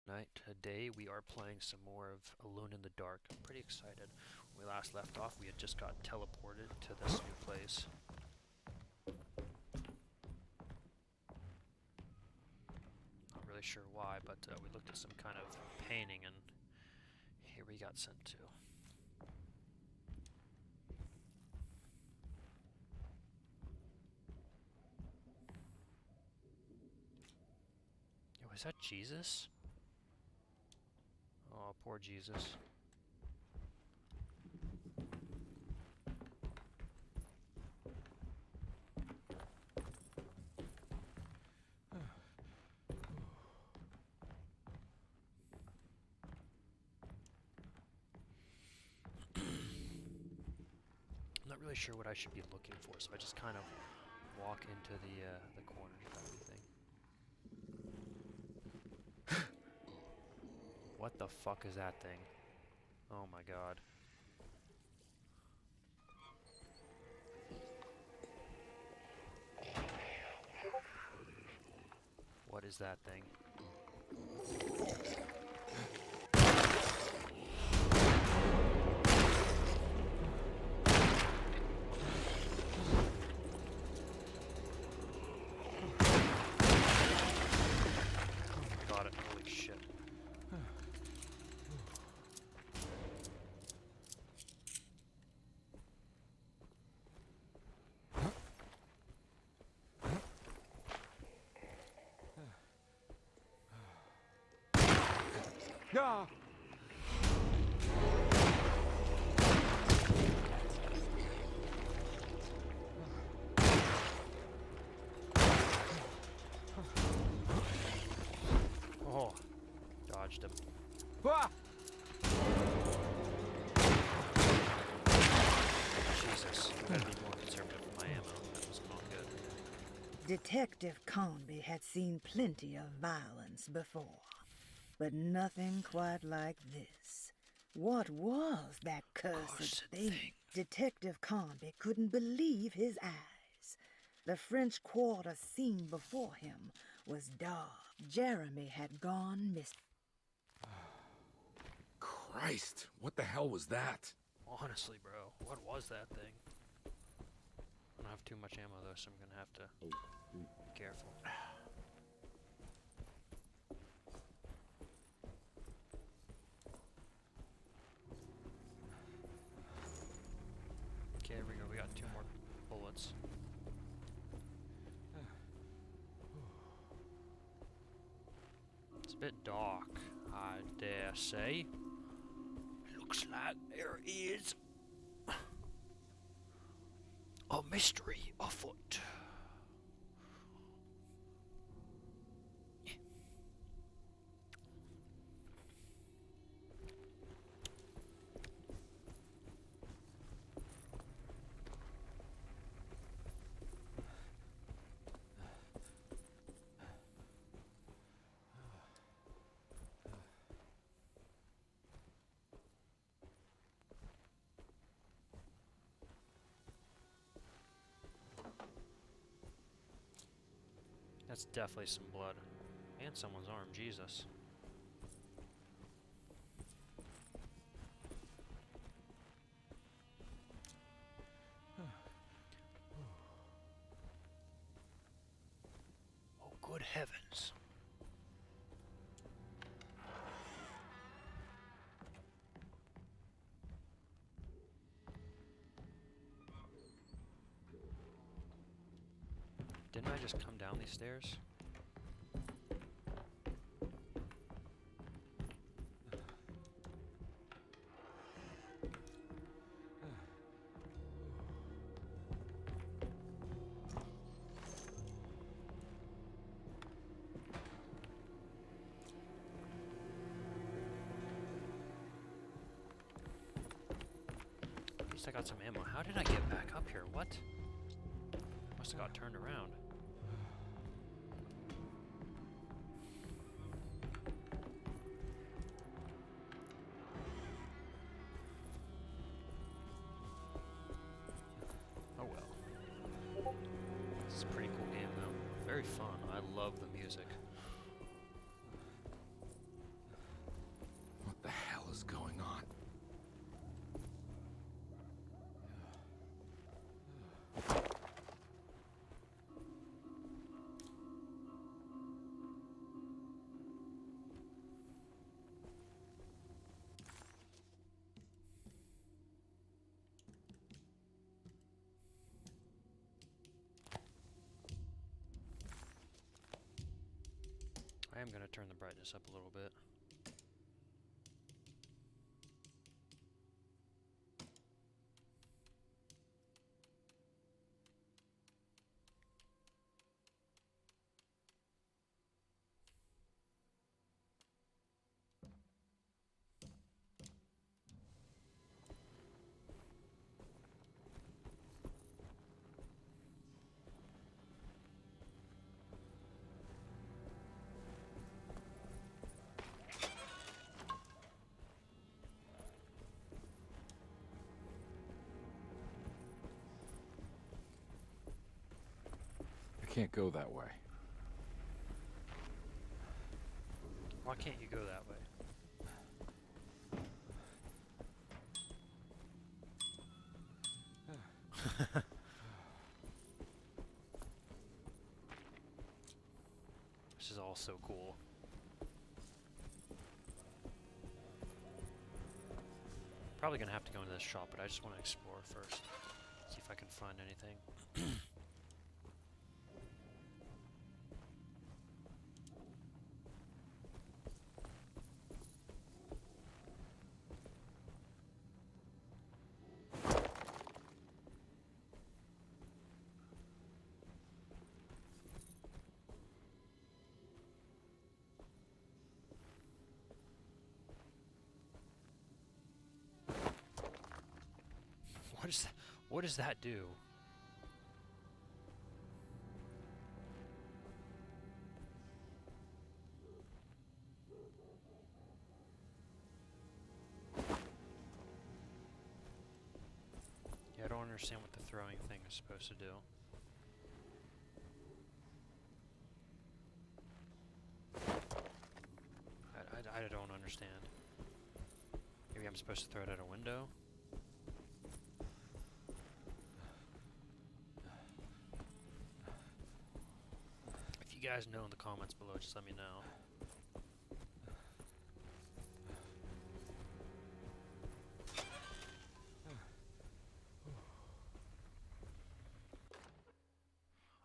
night. Today we are playing some more of Alone in the Dark. I'm pretty excited. When we last left off, we had just got teleported to this new place. Not really sure why, but we looked at some kind of painting and here we got sent to. Yo, is that Jesus? Oh, poor Jesus. I'm not really sure what I should be looking for, so I just kind of walk into the corners of everything. What the fuck is that thing? Oh my god. What is that thing? Got it, holy shit. Yeah. Oh, dodged him. Ah! Jesus, I gotta be more conservative with my ammo. That was not good. Detective Conby had seen plenty of violence before, but nothing quite like this. What was that cursed thing? Detective Conby couldn't believe his eyes. The French Quarter scene before him was dark. Jeremy had gone missing. Christ, what the hell was that? Honestly, bro, what was that thing? I don't have too much ammo though, so I'm gonna have to be careful. Okay, here we go. We got 2 more bullets. It's a bit dark, I dare say. Looks like there is a mystery afoot. That's definitely some blood. And someone's arm, Jesus. Oh, good heavens. Didn't I just come down these stairs? At least I got some ammo. How did I get back up here? What? Must have got turned around. Oh well. This is a pretty cool game though. Very fun. I love the music. I'm gonna turn the brightness up a little bit. I can't go that way. Why can't you go that way? This is all so cool. Probably gonna have to go into this shop, but I just want to explore first. See if I can find anything. What does that do? Yeah, I don't understand what the throwing thing is supposed to do. I don't understand. Maybe I'm supposed to throw it at a window? If you guys know in the comments below, just let me know.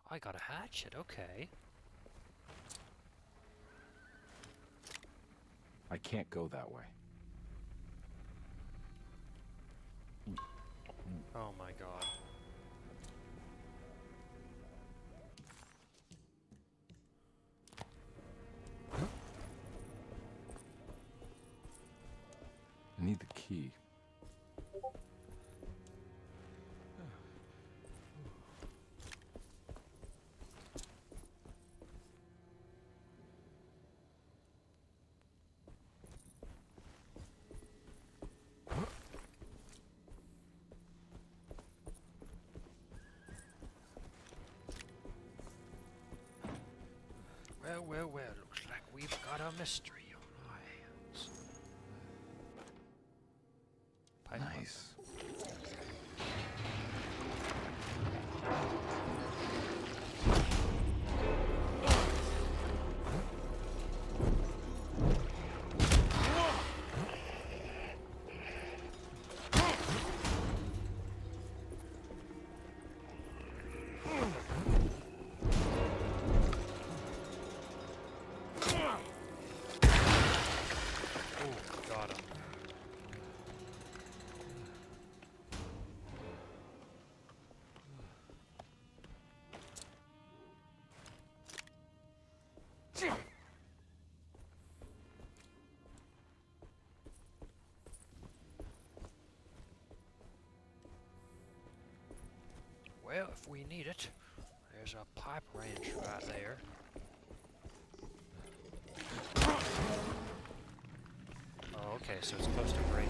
I got a hatchet, okay. I can't go that way. Oh my god. I need the key. Well, looks like we've got a mystery on our hands. Pipe Nice. Oh, got him. Well, if we need it, there's a pipe wrench right there. Oh, okay, so it's supposed to break.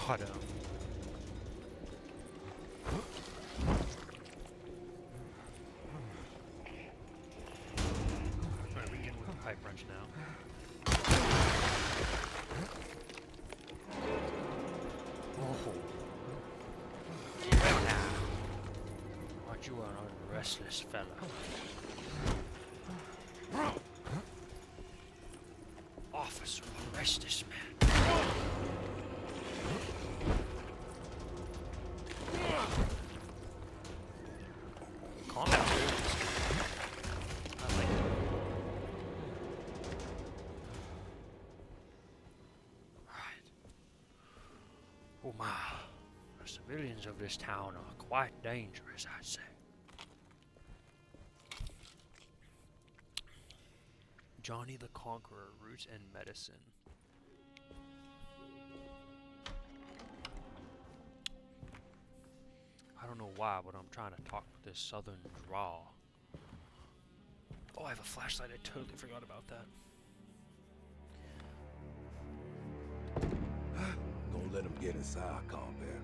Got him. Alright, we can move the pipe wrench now. Oh. restless fella. Officer, arrest this man. Combat rules. I like it. Right. Oh my. The civilians of this town are quite dangerous, I'd say. Johnny the Conqueror, root and medicine. I don't know why, but I'm trying to talk this southern drawl. Oh, I have a flashlight. I totally forgot about that. Don't let them get inside, Compare.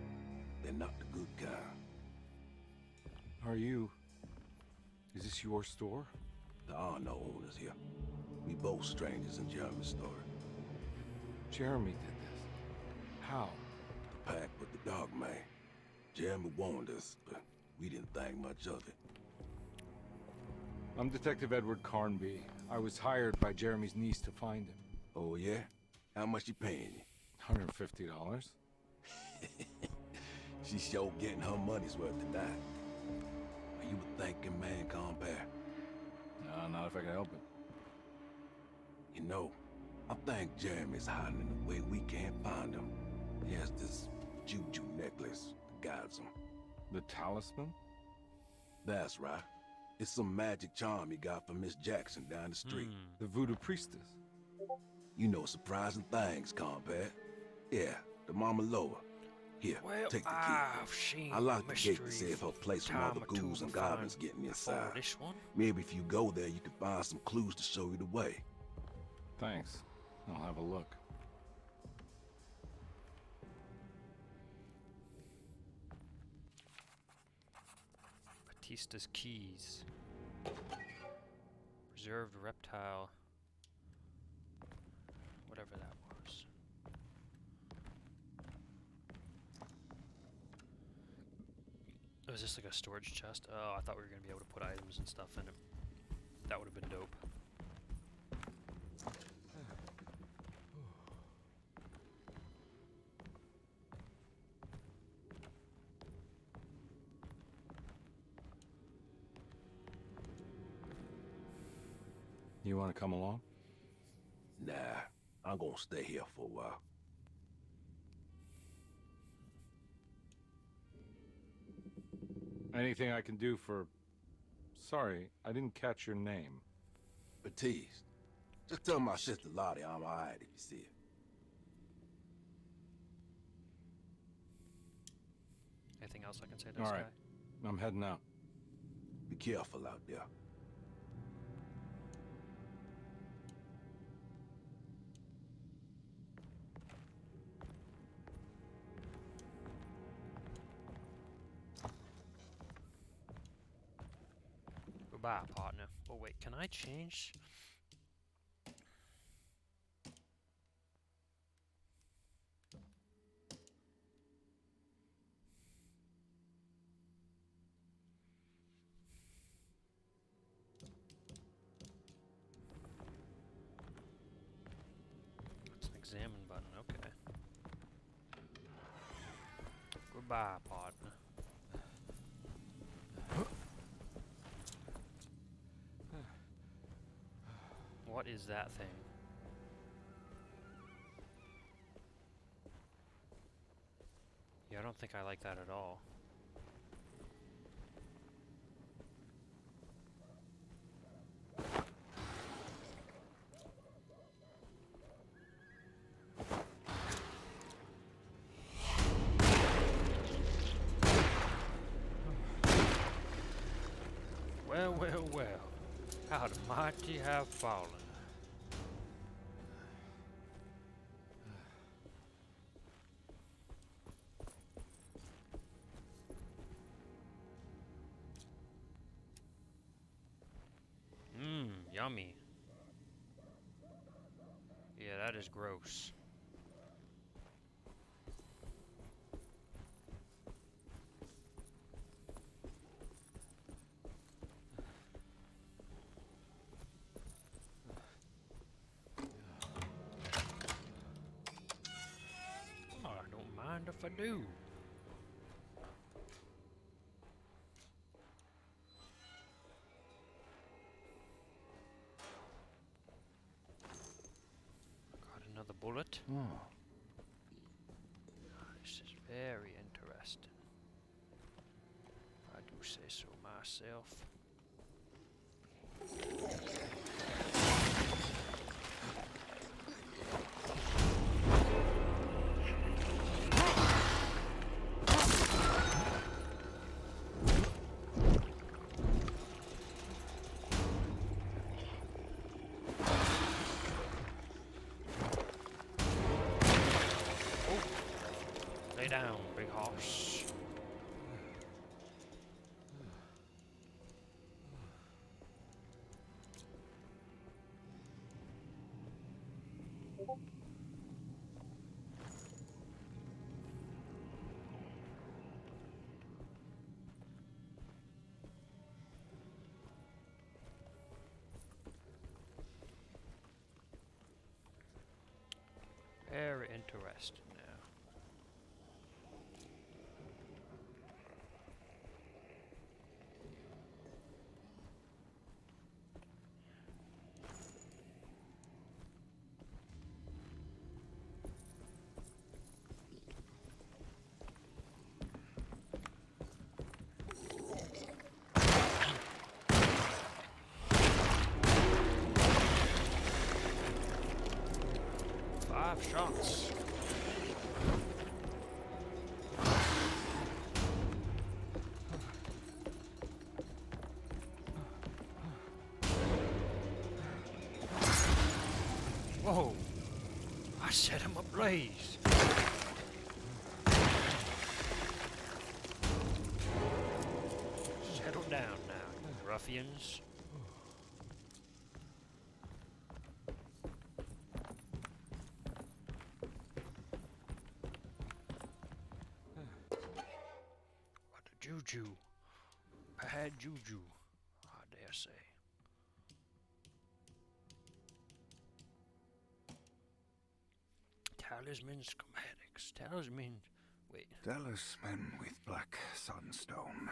They're not the good kind. Are you... Is this your store? There are no owners here. We both strangers in Jeremy's story. Jeremy did this. How? The pack with the dog man. Jeremy warned us, but we didn't think much of it. I'm Detective Edward Carnby. I was hired by Jeremy's niece to find him. Oh, yeah? How much you paying you? $150. She's sure getting her money's worth tonight. Are you a thinking man, Compare? No, not if I can help it. You know, I think Jeremy's hiding in a way we can't find him. He has this juju necklace that guides him. The talisman? That's right. It's some magic charm he got from Miss Jackson down the street. The voodoo priestess. You know surprising things, Compare. Yeah, the Mama Loa. Here, Well, take the key. I've seen I locked the gate to mystery save her place from all time the or two ghouls and before goblins getting inside. this one. Maybe if you go there, you can find some clues to show you the way. Thanks. I'll have a look. Batista's keys. Preserved reptile. Whatever that was. Oh, is this like a storage chest? Oh, I thought we were going to be able to put items and stuff in it. That would have been dope. You want to come along? Nah, I'm gonna stay here for a while. Anything I can do for... Sorry, I didn't catch your name. Baptiste, just tell my sister Lottie I'm alright if you see it. Anything else I can say to this All right. guy? I'm heading out. Be careful out there. Goodbye, partner. Oh wait, can I change? It's an examine button, okay. Goodbye, partner. What is that thing? Yeah, I don't think I like that at all. Well, well, well. How the mighty have fallen. Mmm, yummy. Yeah, that is gross. if I do? Got another bullet. Oh. This is very interesting. I do say so myself. Lay down, big horse. Very interesting now. Five shots. Whoa! I set him ablaze. Settle down now, ruffians. What a juju. Bad juju, I dare say. Talisman schematics. Talisman. Wait. Talisman with black sunstone.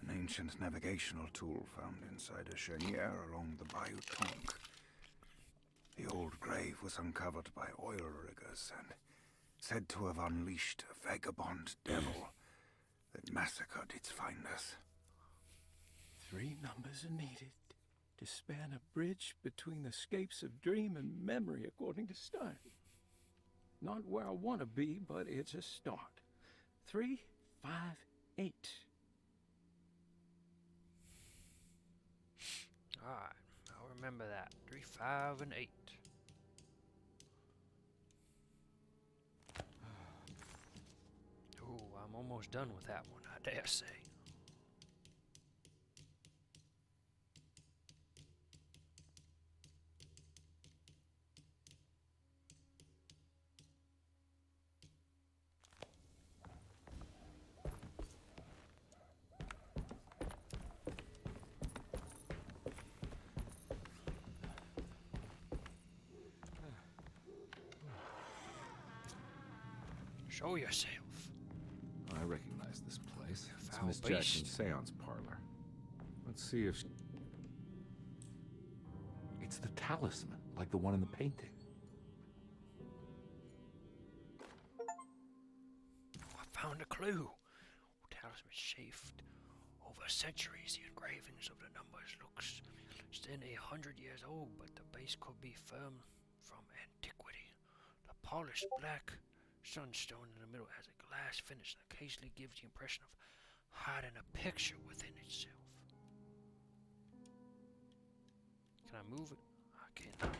An ancient navigational tool found inside a cheniere along the Bayou Tonk. The old grave was uncovered by oil riggers and said to have unleashed a vagabond devil that massacred its finders. 3 numbers are needed to span a bridge between the scapes of dream and memory, according to Stein. Not where I want to be, but it's a start. 3, 5, 8. Alright, I'll remember that. 3, 5, and 8. Ooh, I'm almost done with that one, I dare say. Show yourself. I recognize this place. It's Foul Miss beast. Jackson's seance parlor. Let's see if... It's the talisman, like the one in the painting. I found a clue. Talisman shaped over centuries. The engravings of the numbers looks still 100 years old, but the base could be firm from antiquity. The polished black sunstone in the middle has a glass finish and occasionally gives the impression of hiding a picture within itself. Can I move it? I cannot.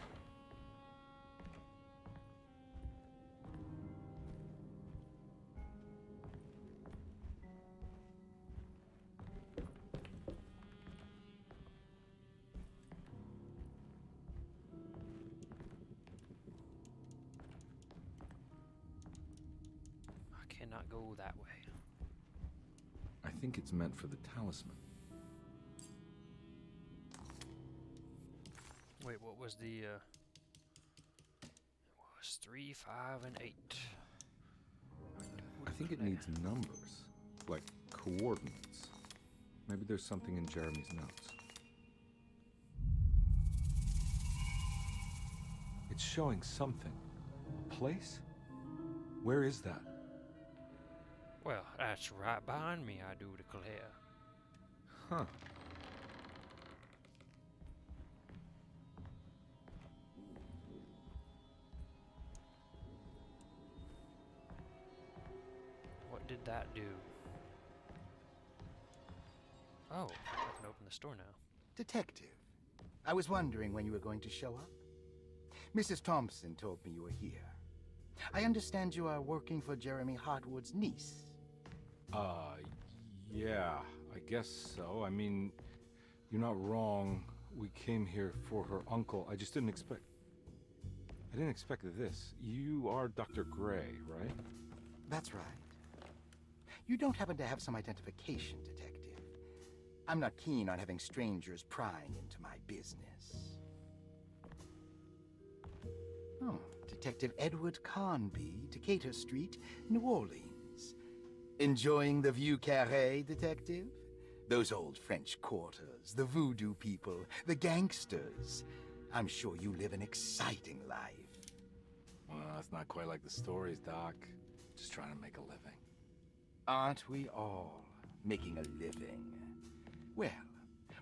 I cannot go that way. I think it's meant for the talisman. Wait, what was the, it was 3, 5, and 8. think it needs numbers, like coordinates. Maybe there's something in Jeremy's notes. It's showing something. A place? Where is that? Well, that's right behind me, I do declare. Huh. What did that do? Oh, I can open the store now. Detective, I was wondering when you were going to show up. Mrs. Thompson told me you were here. I understand you are working for Jeremy Hartwood's niece. Yeah, I guess so. I mean, you're not wrong. We came here for her uncle. I just didn't expect... I didn't expect this. You are Dr. Gray, right? That's right. You don't happen to have some identification, Detective. I'm not keen on having strangers prying into my business. Oh, Detective Edward Carnby, Decatur Street, New Orleans. Enjoying the Vieux Carré, Detective? Those old French quarters, the voodoo people, the gangsters. I'm sure you live an exciting life. Well, it's not quite like the stories, Doc. Just trying to make a living. Aren't we all making a living? Well,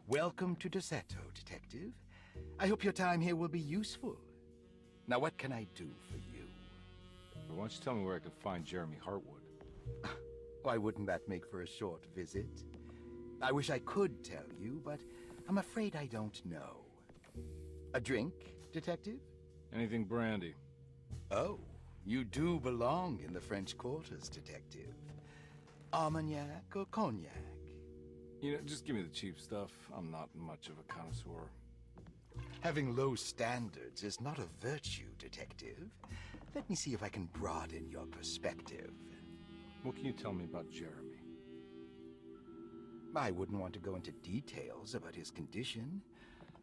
welcome to Deseto, Detective. I hope your time here will be useful. Now, what can I do for you? But why don't you tell me where I can find Jeremy Hartwood? Why wouldn't that make for a short visit? I wish I could tell you, but I'm afraid I don't know. A drink, Detective? Anything brandy. Oh, you do belong in the French quarters, Detective. Armagnac or cognac? You know, just give me the cheap stuff. I'm not much of a connoisseur. Having low standards is not a virtue, Detective. Let me see if I can broaden your perspective. What can you tell me about Jeremy? I wouldn't want to go into details about his condition.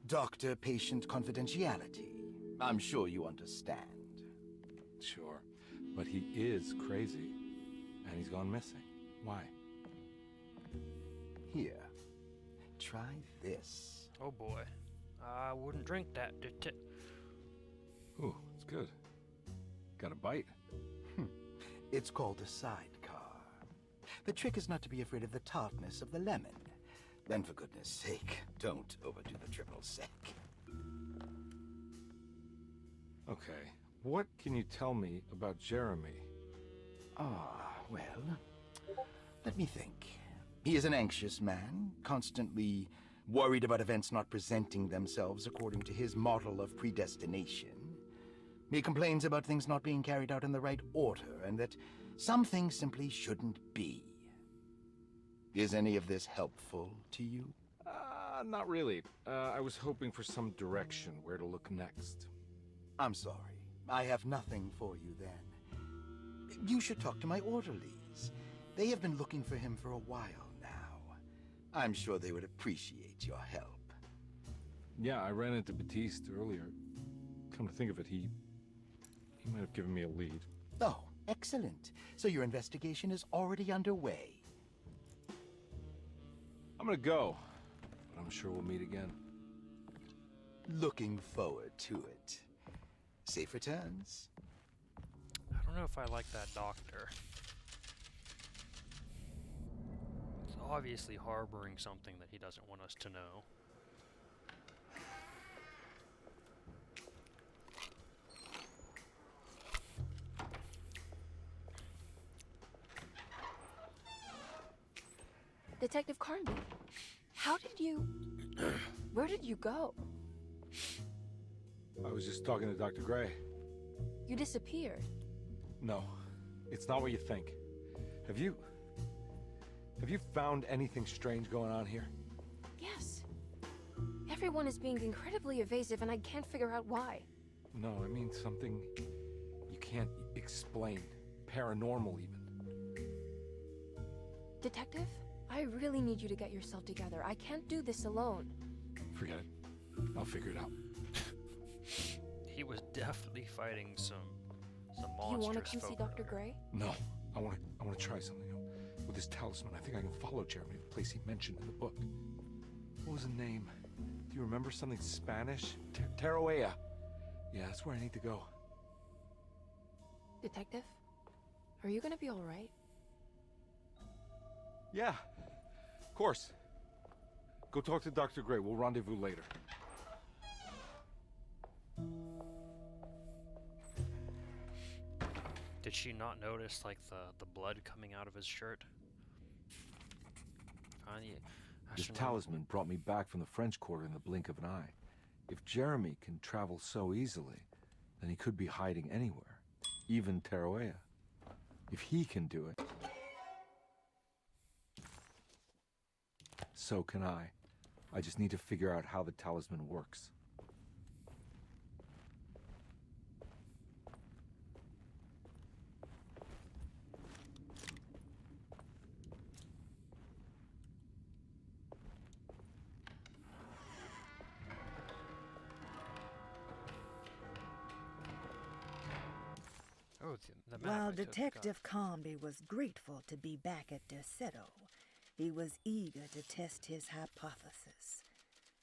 Doctor-patient confidentiality. I'm sure you understand. Sure, but he is crazy, and he's gone missing. Why? Here, try this. Oh boy. I wouldn't drink that. Ooh, it's good. Got a bite? It's called a sidecar. The trick is not to be afraid of the tartness of the lemon. Then, for goodness sake, don't overdo the triple sec. Okay, what can you tell me about Jeremy? Well, let me think. He is an anxious man, constantly worried about events not presenting themselves according to his model of predestination. He complains about things not being carried out in the right order, and that some things simply shouldn't be. Is any of this helpful to you? Not really. I was hoping for some direction where to look next. I'm sorry. I have nothing for you then. You should talk to my orderlies. They have been looking for him for a while now. I'm sure they would appreciate your help. Yeah, I ran into Batiste earlier. Come to think of it, he might have given me a lead. Oh, excellent. So your investigation is already underway. I'm gonna go, but I'm sure we'll meet again. Looking forward to it. Safe returns. I don't know if I like that doctor. He's obviously harboring something that he doesn't want us to know. Detective Carnby, how did you... Where did you go? I was just talking to Dr. Gray. You disappeared. No, it's not what you think. Have you found anything strange going on here? Yes. Everyone is being incredibly evasive and I can't figure out why. No, I mean something you can't explain. Paranormal, even. Detective, I really need you to get yourself together. I can't do this alone. Forget it. I'll figure it out. He was definitely fighting some Do you monstrous want to come see folk Dr. over here. Gray? No, I want to try something. With this talisman, I think I can follow Jeremy to the place he mentioned in the book. What was the name? Do you remember something Spanish? Tarawea. Yeah, that's where I need to go. Detective? Are you gonna be alright? Yeah, of course. Go talk to Dr. Gray. We'll rendezvous later. Did she not notice, like, the blood coming out of his shirt? This talisman brought me back from the French Quarter in the blink of an eye. If Jeremy can travel so easily, then he could be hiding anywhere, even Tarawea. If he can do it, so can I. I just need to figure out how the talisman works. Oh, the map. While I took Detective Conby was grateful to be back at Derceto, he was eager to test his hypothesis.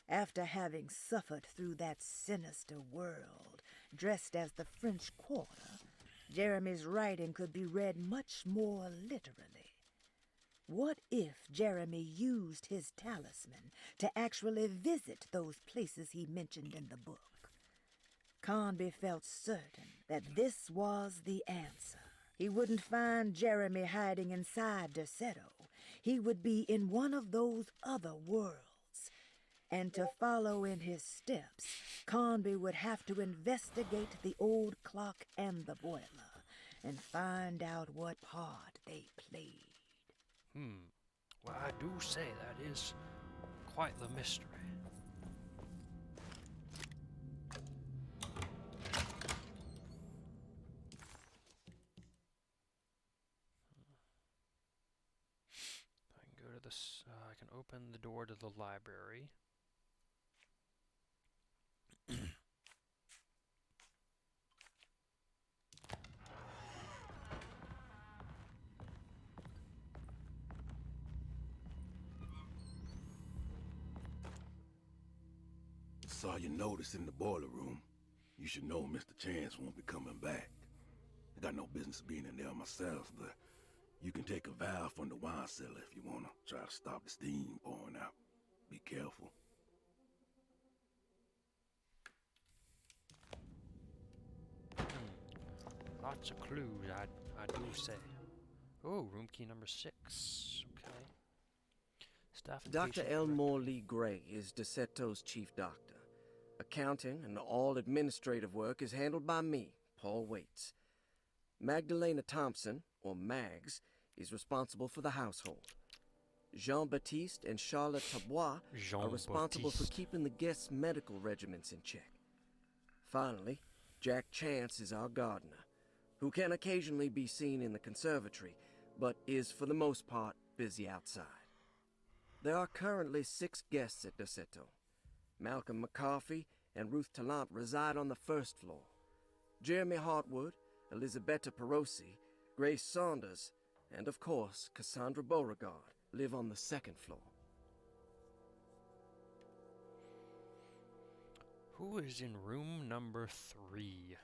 After having suffered through that sinister world, dressed as the French Quarter, Jeremy's writing could be read much more literally. What if Jeremy used his talisman to actually visit those places he mentioned in the book? Conby felt certain that this was the answer. He wouldn't find Jeremy hiding inside Derceto. He would be in one of those other worlds. And to follow in his steps, Conby would have to investigate the old clock and the boiler and find out what part they played. Well, I do say that is quite the mystery. I can go to this. I can open the door to the library. Saw your notice in the boiler room. You should know Mr. Chance won't be coming back. I got no business being in there myself, but you can take a valve from the wine cellar if you want to try to stop the steam pouring out. Be careful. Lots of clues, I do say. Oh, room key number 6. Okay. Staff and Dr. patient Elmore Lee Gray is Deceto's chief doctor. Accounting and all administrative work is handled by me, Paul Waits. Magdalena Thompson, or Mags, is responsible for the household. Jean-Baptiste and Charlotte Tabois are responsible for keeping the guests' medical regimens in check. Finally, Jack Chance is our gardener, who can occasionally be seen in the conservatory, but is for the most part busy outside. There are currently 6 guests at Derceto. Malcolm McCarthy and Ruth Tallant reside on the first floor. Jeremy Hartwood, Elisabetta Perosi, Grace Saunders, and of course Cassandra Beauregard live on the second floor. Who is in room number 3?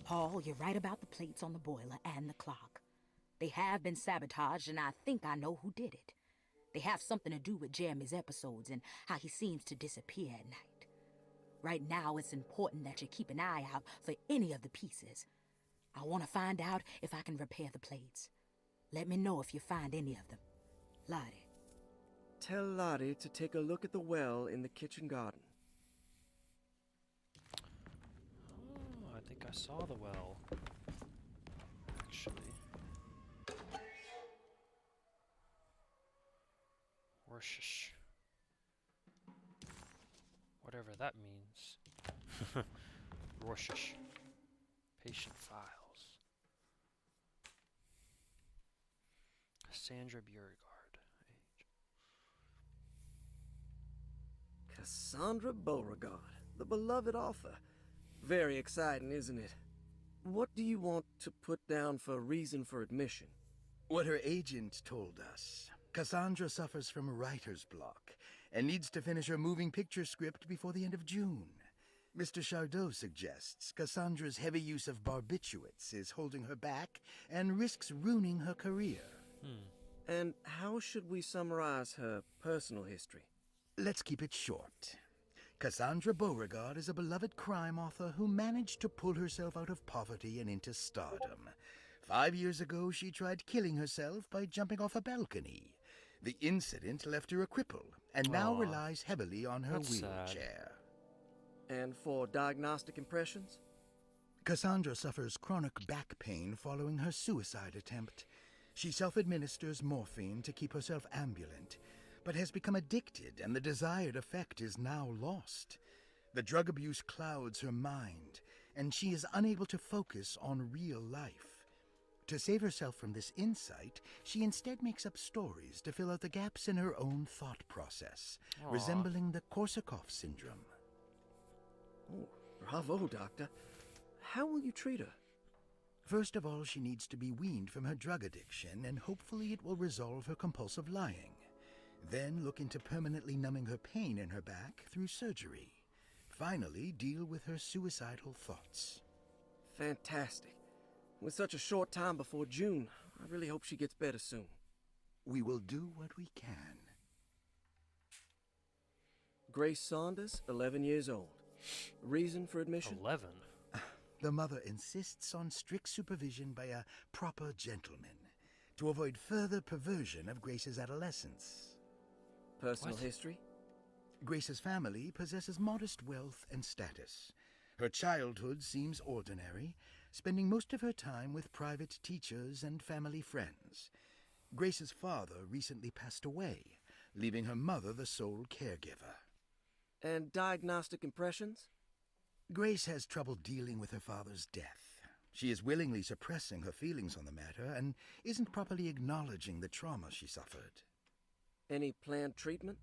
Paul, you're right about the plates on the boiler and the clock. They have been sabotaged, and I think I know who did it. They have something to do with Jeremy's episodes and how he seems to disappear at night. Right now, it's important that you keep an eye out for any of the pieces. I want to find out if I can repair the plates. Let me know if you find any of them. Lottie. Tell Lottie to take a look at the well in the kitchen garden. Oh, I think I saw the well. Actually. Worshish. Whatever that means. Worshish. Patient files. Cassandra Beauregard. Cassandra Beauregard, the beloved author. Very exciting, isn't it? What do you want to put down for reason for admission? What her agent told us. Cassandra suffers from writer's block and needs to finish her moving picture script before the end of June. Mr. Chardot suggests Cassandra's heavy use of barbiturates is holding her back and risks ruining her career. And how should we summarize her personal history? Let's keep it short. Cassandra Beauregard is a beloved crime author who managed to pull herself out of poverty and into stardom. 5 years ago, she tried killing herself by jumping off a balcony. The incident left her a cripple and now relies heavily on her wheelchair. And for diagnostic impressions? Cassandra suffers chronic back pain following her suicide attempt. She self-administers morphine to keep herself ambulant, but has become addicted and the desired effect is now lost. The drug abuse clouds her mind, and she is unable to focus on real life. To save herself from this insight, she instead makes up stories to fill out the gaps in her own thought process, resembling the Korsakoff syndrome. Oh, bravo, Doctor. How will you treat her? First of all, she needs to be weaned from her drug addiction, and hopefully it will resolve her compulsive lying. Then look into permanently numbing her pain in her back through surgery. Finally, deal with her suicidal thoughts. Fantastic. With such a short time before June, I really hope she gets better soon. We will do what we can. Grace Saunders, 11 years old. Reason for admission? 11? The mother insists on strict supervision by a proper gentleman to avoid further perversion of Grace's adolescence. Personal history? Grace's family possesses modest wealth and status. Her childhood seems ordinary, spending most of her time with private teachers and family friends. Grace's father recently passed away, leaving her mother the sole caregiver. And diagnostic impressions? Grace has trouble dealing with her father's death. She is willingly suppressing her feelings on the matter and isn't properly acknowledging the trauma she suffered. Any planned treatment?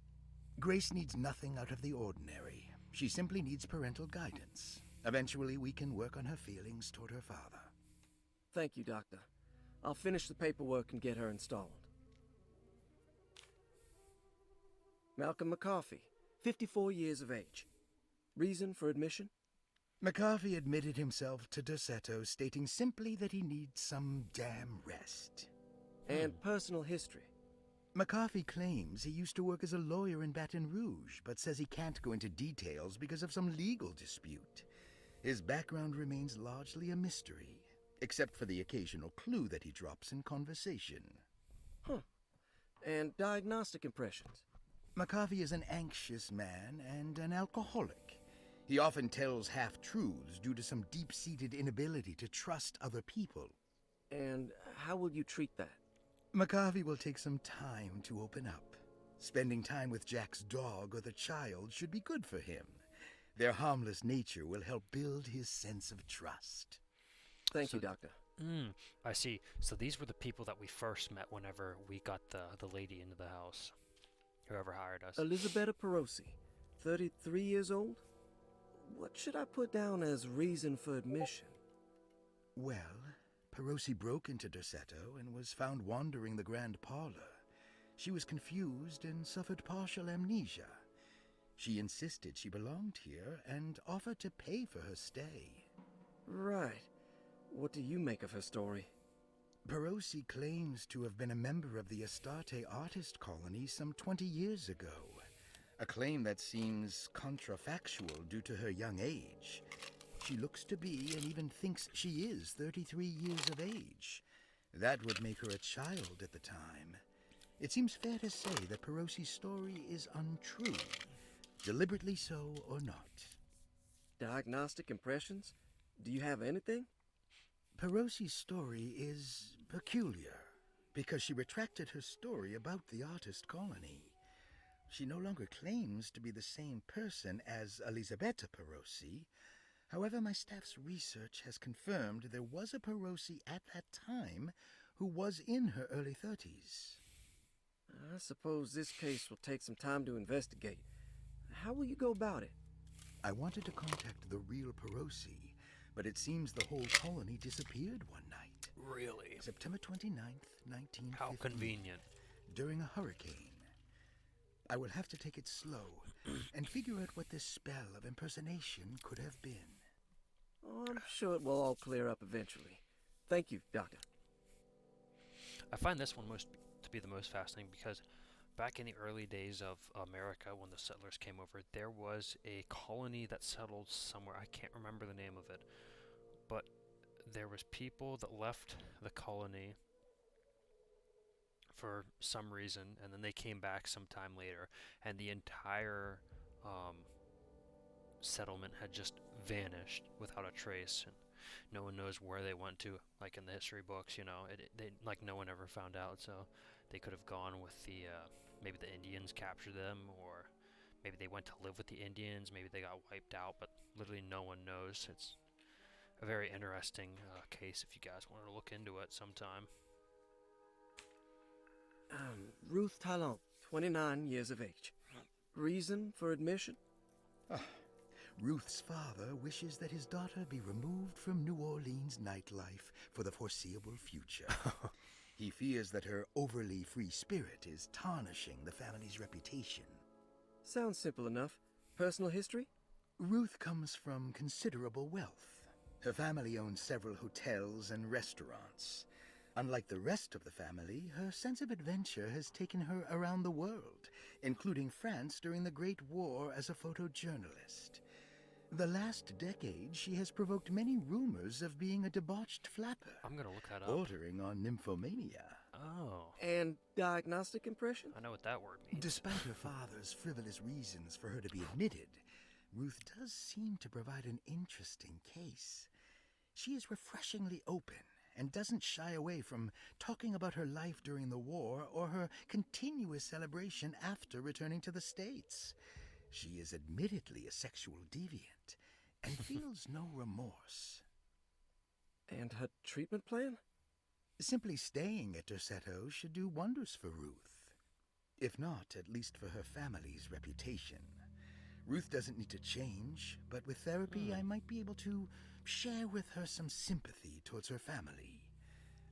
Grace needs nothing out of the ordinary. She simply needs parental guidance. Eventually, we can work on her feelings toward her father. Thank you, Doctor. I'll finish the paperwork and get her installed. Malcolm McCarthy, 54 years of age. Reason for admission? McCarthy admitted himself to Dorsetto, stating simply that he needs some damn rest. And personal history? McCarthy claims he used to work as a lawyer in Baton Rouge, but says he can't go into details because of some legal dispute. His background remains largely a mystery, except for the occasional clue that he drops in conversation. And diagnostic impressions? McCarthy is an anxious man and an alcoholic. He often tells half-truths due to some deep-seated inability to trust other people. And how will you treat that? McCarthy will take some time to open up. Spending time with Jack's dog or the child should be good for him. Their harmless nature will help build his sense of trust. Thank you, Doctor. I see. So these were the people that we first met whenever we got the lady into the house. Whoever hired us. Elisabetta Perosi, 33 years old? What should I put down as reason for admission? Well, Perosi broke into Dorsetto and was found wandering the grand parlor. She was confused and suffered partial amnesia. She insisted she belonged here and offered to pay for her stay. Right. What do you make of her story? Perosi claims to have been a member of the Astarte artist colony some 20 years ago. A claim that seems contrafactual due to her young age. She looks to be and even thinks she is 33 years of age. That would make her a child at the time. It seems fair to say that Perosi's story is untrue, deliberately so or not. Diagnostic impressions? Do you have anything? Perosi's story is peculiar because she retracted her story about the artist colony. She no longer claims to be the same person as Elisabetta Perosi. However, my staff's research has confirmed there was a Perosi at that time who was in her early 30s. I suppose this case will take some time to investigate. How will you go about it? I wanted to contact the real Perosi, but it seems the whole colony disappeared one night. Really? September 29th, 1915. How convenient. During a hurricane. I will have to take it slow and figure out what this spell of impersonation could have been. Oh, I'm sure it will all clear up eventually. Thank you, Doctor. I find this one to be the most fascinating because back in the early days of America, when the settlers came over, there was a colony that settled somewhere. I can't remember the name of it, but there was people that left the colony for some reason, and then they came back sometime later, and the entire settlement had just vanished without a trace, and no one knows where they went to. Like in the history books, they like no one ever found out. So they could have gone with the maybe the Indians captured them, or maybe they went to live with the Indians. Maybe they got wiped out, but literally no one knows. It's a very interesting case if you guys want to look into it sometime. Ruth Talon, 29 years of age. Reason for admission? Ruth's father wishes that his daughter be removed from New Orleans nightlife for the foreseeable future. He fears that her overly free spirit is tarnishing the family's reputation. Sounds simple enough. Personal history? Ruth comes from considerable wealth. Her family owns several hotels and restaurants. Unlike the rest of the family, her sense of adventure has taken her around the world, including France during the Great War as a photojournalist. The last decade, she has provoked many rumors of being a debauched flapper. I'm gonna look that up. Bordering on nymphomania. Oh. And diagnostic impression? I know what that word means. Despite her father's frivolous reasons for her to be admitted, Ruth does seem to provide an interesting case. She is refreshingly open and doesn't shy away from talking about her life during the war or her continuous celebration after returning to the States. She is admittedly a sexual deviant and feels no remorse. And her treatment plan? Simply staying at Derceto should do wonders for Ruth. If not, at least for her family's reputation. Ruth doesn't need to change, but with therapy I might be able to share with her some sympathy towards her family.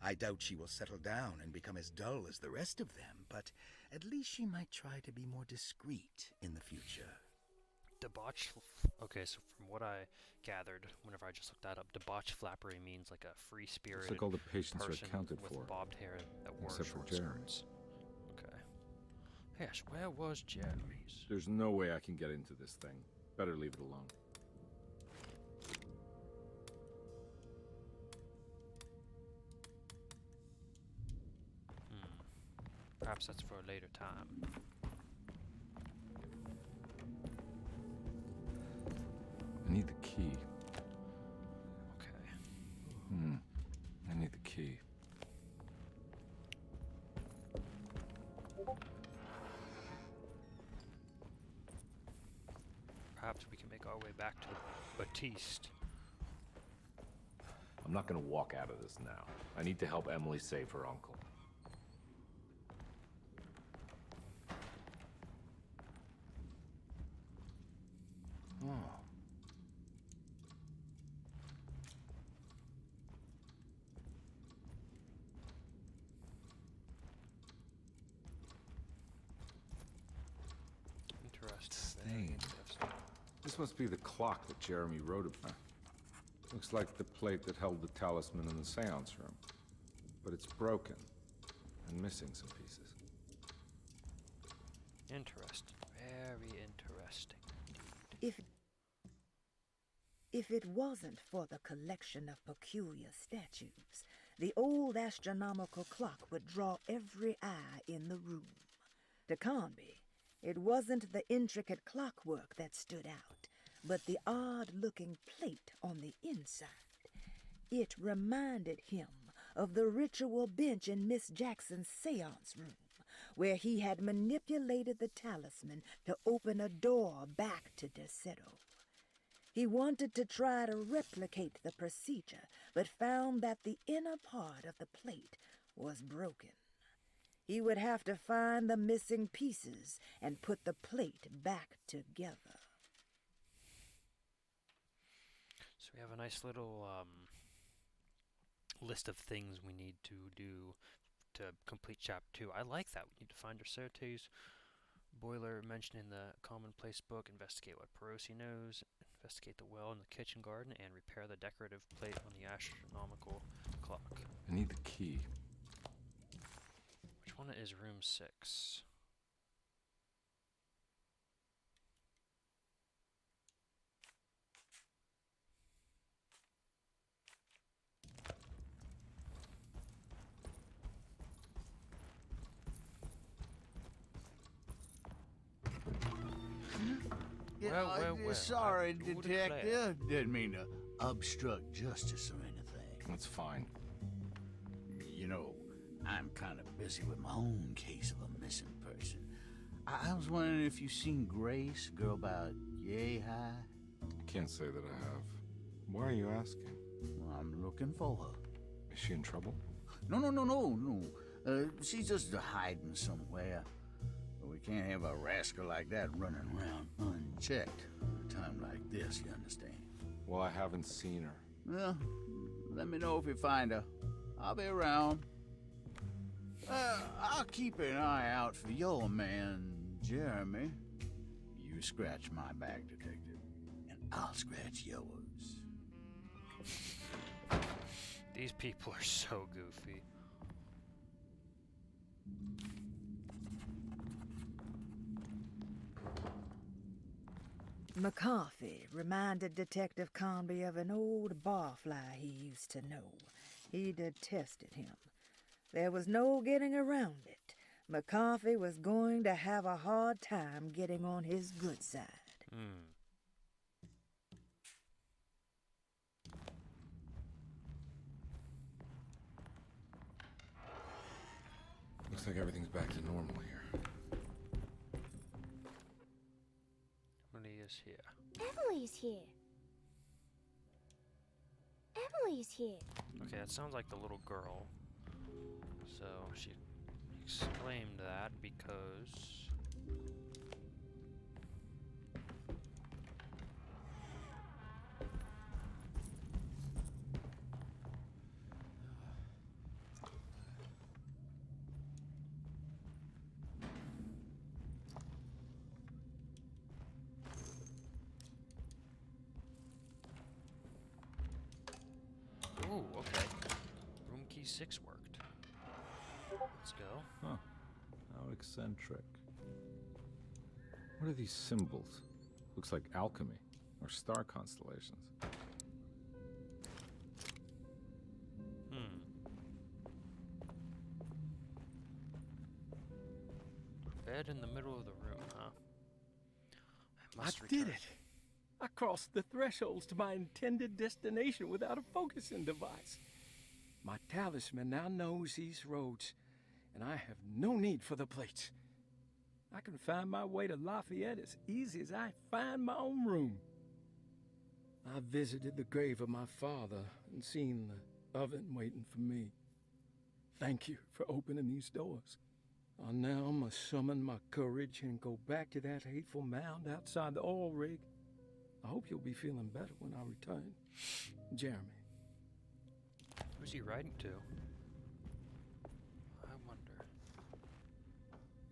I doubt she will settle down and become as dull as the rest of them, but at least she might try to be more discreet in the future. Debauch. Okay, so from what I gathered, whenever I just looked that up, debauch flappery means like a free-spirited Looks like all the patients are person accounted with for, bobbed hair that wore except for short Jeremy's. skirts. Okay. Yes, where was Jeremy's? There's no way I can get into this thing. Better leave it alone. Perhaps that's for a later time. I need the key. Okay. I need the key. Perhaps we can make our way back to Batiste. I'm not gonna walk out of this now. I need to help Emily save her uncle. Interesting. Stained. This must be the clock that Jeremy wrote about. Looks like the plate that held the talisman in the seance room. But it's broken and missing some pieces. Interesting. Very interesting. If it wasn't for the collection of peculiar statues, the old astronomical clock would draw every eye in the room. To Conby, it wasn't the intricate clockwork that stood out, but the odd-looking plate on the inside. It reminded him of the ritual bench in Miss Jackson's seance room, where he had manipulated the talisman to open a door back to Derceto. He wanted to try to replicate the procedure, but found that the inner part of the plate was broken. He would have to find the missing pieces and put the plate back together. So we have a nice little list of things we need to do to complete Chapter 2. I like that. We need to find Certes boiler mentioned in the commonplace book, investigate what Perosi knows, investigate the well in the kitchen garden, and repair the decorative plate on the astronomical clock. I need the key. Which one is room 6? Well, sorry, I do Detective. Didn't mean to obstruct justice or anything. That's fine. You know, I'm kind of busy with my own case of a missing person. I was wondering if you seen Grace, a girl about yay high. I can't say that I have. Why are you asking? Well, I'm looking for her. Is she in trouble? No. She's just hiding somewhere. We can't have a rascal like that running around unchecked at a time like this, you understand? Well, I haven't seen her. Well, let me know if you find her. I'll be around. I'll keep an eye out for your man, Jeremy. You scratch my back, Detective, and I'll scratch yours. These people are so goofy. McCarthy reminded Detective Conby of an old barfly he used to know. He detested him. There was no getting around it. McCarthy was going to have a hard time getting on his good side. Looks like everything's back to normal here. Emily is here. Emily's here. Emily's here. Okay, that sounds like the little girl. So she exclaimed that because... Ooh, okay. Room key 6 worked. Let's go. Huh. How eccentric. What are these symbols? Looks like alchemy or star constellations. Bed in the middle of the room, huh? I did it! I crossed the thresholds to my intended destination without a focusing device. My talisman now knows these roads, and I have no need for the plates. I can find my way to Lafayette as easy as I find my own room. I visited the grave of my father and seen the oven waiting for me. Thank you for opening these doors. I now must summon my courage and go back to that hateful mound outside the oil rig. I hope you'll be feeling better when I return. Jeremy. Who's he writing to? I wonder.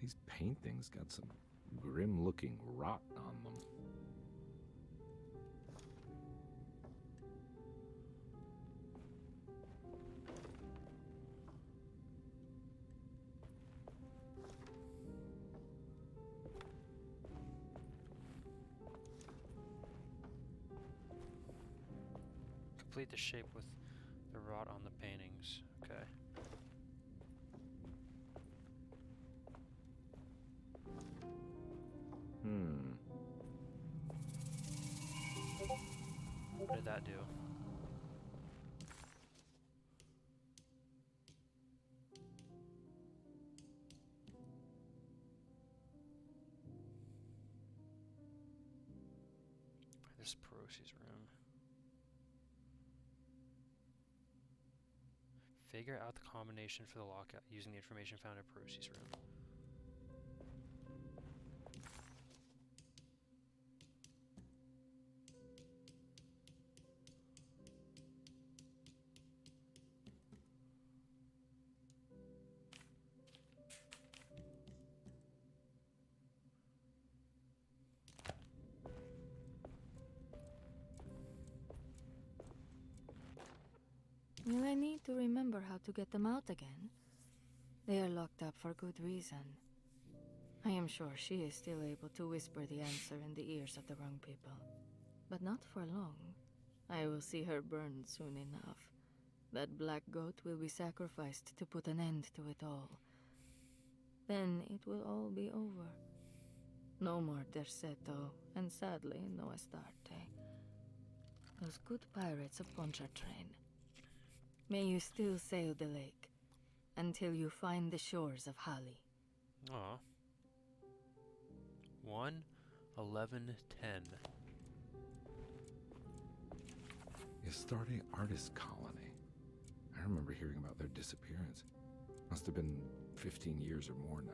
These paintings got some grim-looking rot on them. Complete the shape with the rot on the paintings. Okay. What did that do? This is Perosi's room. Figure out the combination for the lockout using the information found in Percy's room. Will I need to remember how to get them out again? They are locked up for good reason. I am sure she is still able to whisper the answer in the ears of the wrong people. But not for long. I will see her burned soon enough. That black goat will be sacrificed to put an end to it all. Then it will all be over. No more Derceto, and sadly, no Astarte. Those good pirates of Pontchartrain. May you still sail the lake, until you find the shores of Hali. Aw. 1, 11, 10. Astarte Artist Colony. I remember hearing about their disappearance. Must have been 15 years or more now.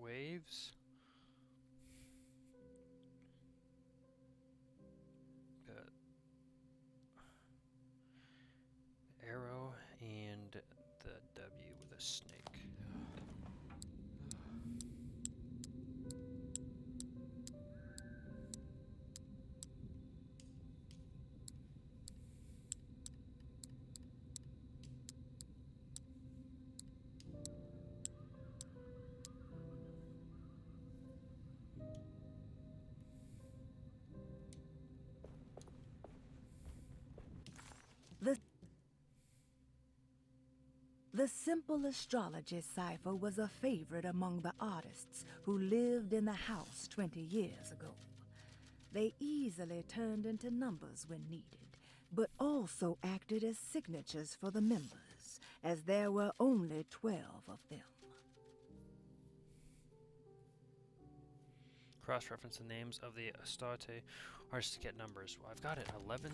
Waves. Got arrow and the W with a snake. The simple astrology cipher was a favorite among the artists who lived in the house 20 years ago. They easily turned into numbers when needed, but also acted as signatures for the members, as there were only 12 of them. Cross-reference the names of the Astarte artists to get numbers. Well, I've got it. 11,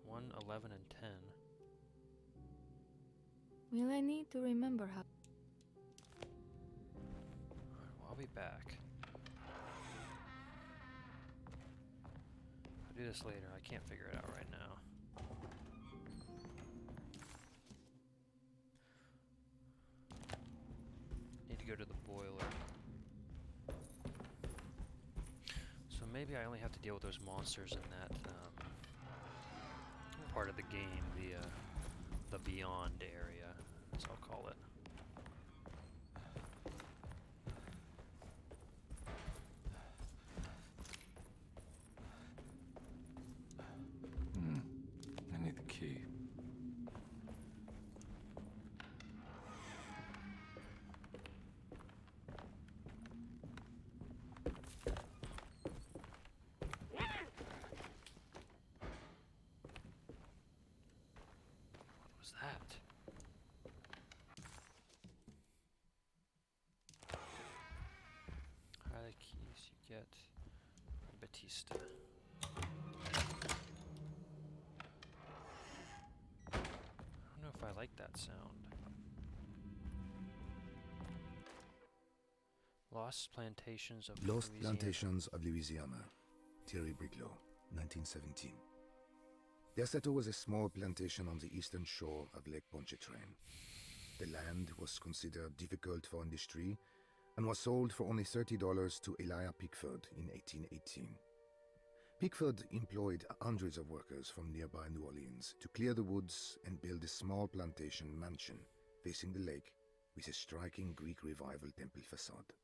1, 11, and 10. Will I need to remember how... Alright, well, I'll be back. I'll do this later. I can't figure it out right now. Need to go to the boiler. So maybe I only have to deal with those monsters in that part of the game, the Beyond area, as I'll call it. I need the key. What was that? High keys you get Batista. I don't know if I like that sound. Lost Plantations of Lost Louisiana. Plantations of Louisiana. Thierry Briglow, 1917. Derceto was a small plantation on the eastern shore of Lake Pontchartrain. The land was considered difficult for industry and was sold for only $30 to Elijah Pickford in 1818. Pickford employed hundreds of workers from nearby New Orleans to clear the woods and build a small plantation mansion facing the lake with a striking Greek Revival temple facade.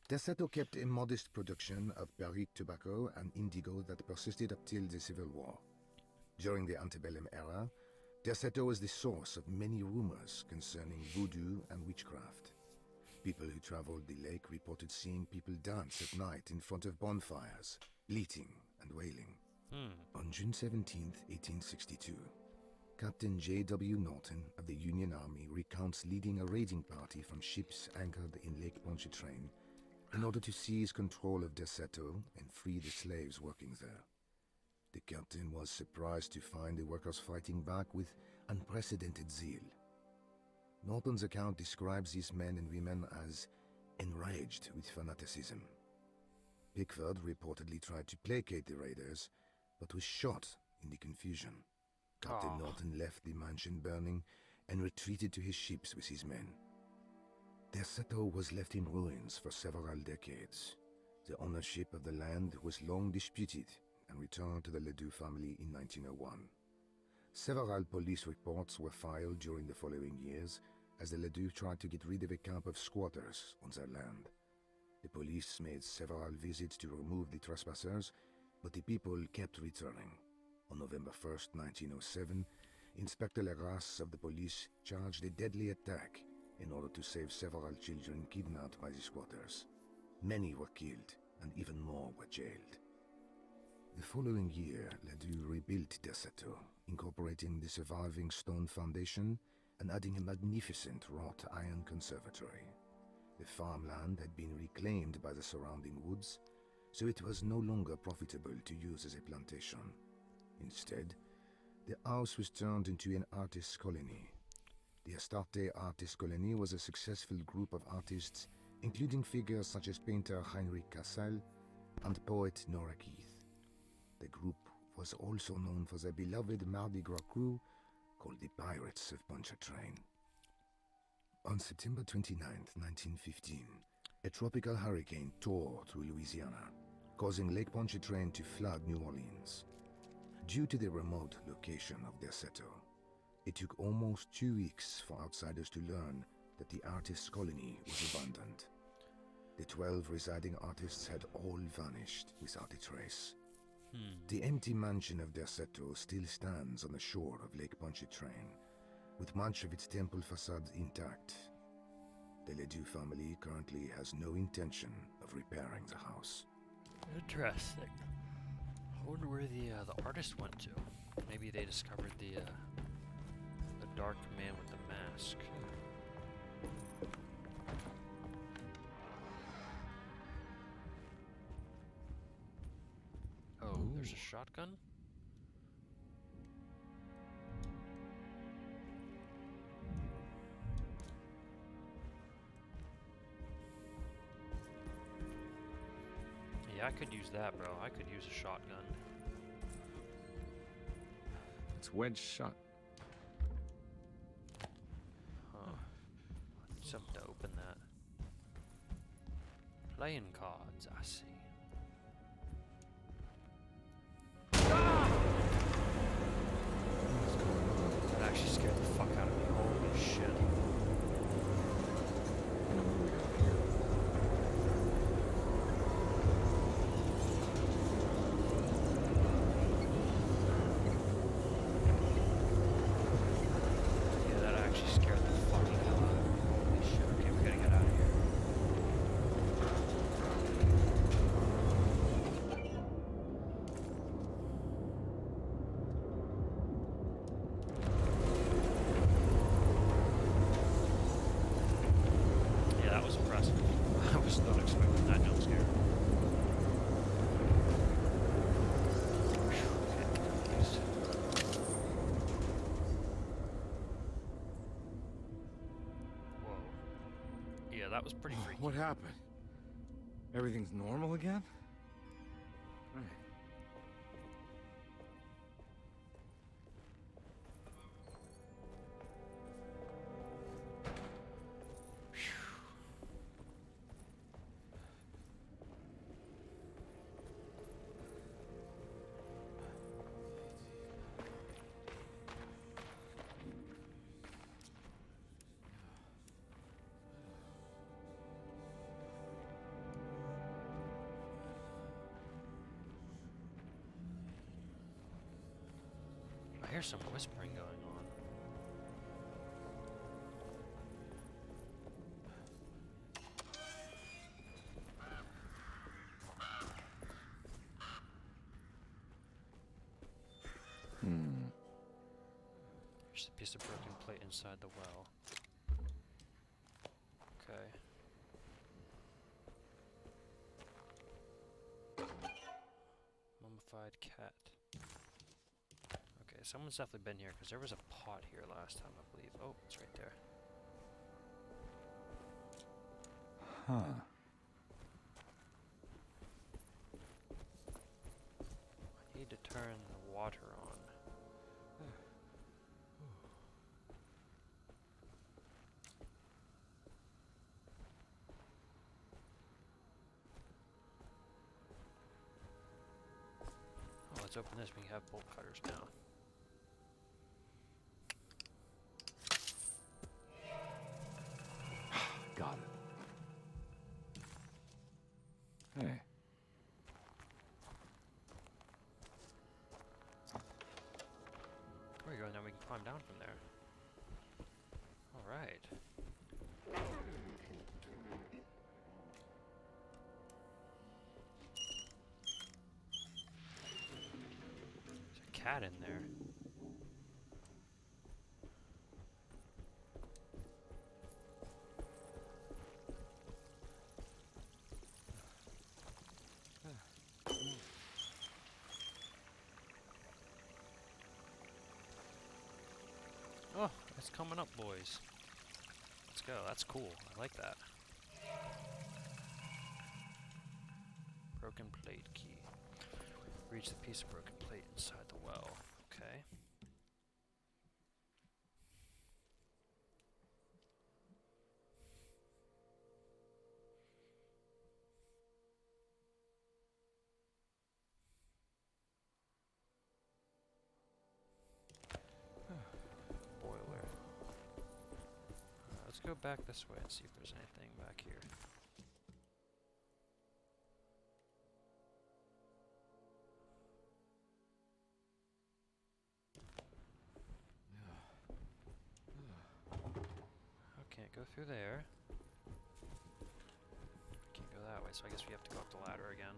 Derceto kept a modest production of Perique tobacco and indigo that persisted up till the Civil War. During the antebellum era, Derceto was the source of many rumors concerning voodoo and witchcraft. People who traveled the lake reported seeing people dance at night in front of bonfires, bleating and wailing. On June 17, 1862, Captain J.W. Norton of the Union Army recounts leading a raiding party from ships anchored in Lake Pontchartrain in order to seize control of Derceto and free the slaves working there. The captain was surprised to find the workers fighting back with unprecedented zeal. Norton's account describes these men and women as enraged with fanaticism. Pickford reportedly tried to placate the raiders, but was shot in the confusion. Captain Norton left the mansion burning and retreated to his ships with his men. Derceto was left in ruins for several decades. The ownership of the land was long disputed and returned to the Ledoux family in 1901. Several police reports were filed during the following years as the Ledoux tried to get rid of a camp of squatters on their land. The police made several visits to remove the trespassers, but the people kept returning. On November 1st, 1907, Inspector Legrasse of the police charged a deadly attack in order to save several children kidnapped by the squatters. Many were killed, and even more were jailed. The following year, Ledoux rebuilt Derceto, incorporating the surviving stone foundation and adding a magnificent wrought iron conservatory. The farmland had been reclaimed by the surrounding woods, so it was no longer profitable to use as a plantation. Instead, the house was turned into an artist's colony. The Astarte Artist Colony was a successful group of artists, including figures such as painter Heinrich Cassel and poet Nora Keith. The group was also known for their beloved Mardi Gras crew called the Pirates of Pontchartrain. On September 29, 1915, a tropical hurricane tore through Louisiana, causing Lake Pontchartrain to flood New Orleans. Due to the remote location of Derceto, it took almost 2 weeks for outsiders to learn that the artist's colony was abandoned. The 12 residing artists had all vanished without a trace. The empty mansion of Derceto still stands on the shore of Lake Pontchartrain, with much of its temple facade intact. The Ledoux family currently has no intention of repairing the house. Interesting. I wonder where the artist went to. Maybe they discovered the dark man with the mask. Oh, there's a shotgun? Yeah, I could use that, bro. I could use a shotgun. It's wedge shot. Huh. Something to open that. Playing cards, I see. That actually scared the fuck out of me. Holy shit. Yeah, that actually scared the fucking hell out of me. Holy shit. Okay, we gotta get out of here. Yeah, that was impressive. I was not expecting that jump scare. Whoa. Yeah, that was pretty freaky. What happened? Everything's normal again? Right. I hear some whispering going on. There's a piece of broken plate inside the well. Okay. Mummified cat. Okay, someone's definitely been here because there was a pot here last time, I believe. Oh, it's right there. Huh. I need to turn the water on. Oh, let's open this. We have bolt cutters now. Got it. Hey. There we go. Now we can climb down from there. All right. There's a cat in there. Oh, it's coming up, boys. Let's go. That's cool. I like that. Broken plate key. Reach the piece of broken plate inside the well. Okay. Boiler. Let's go back this way and see if there's anything back here. Oh, can't go through there. Can't go that way, so I guess we have to go up the ladder again.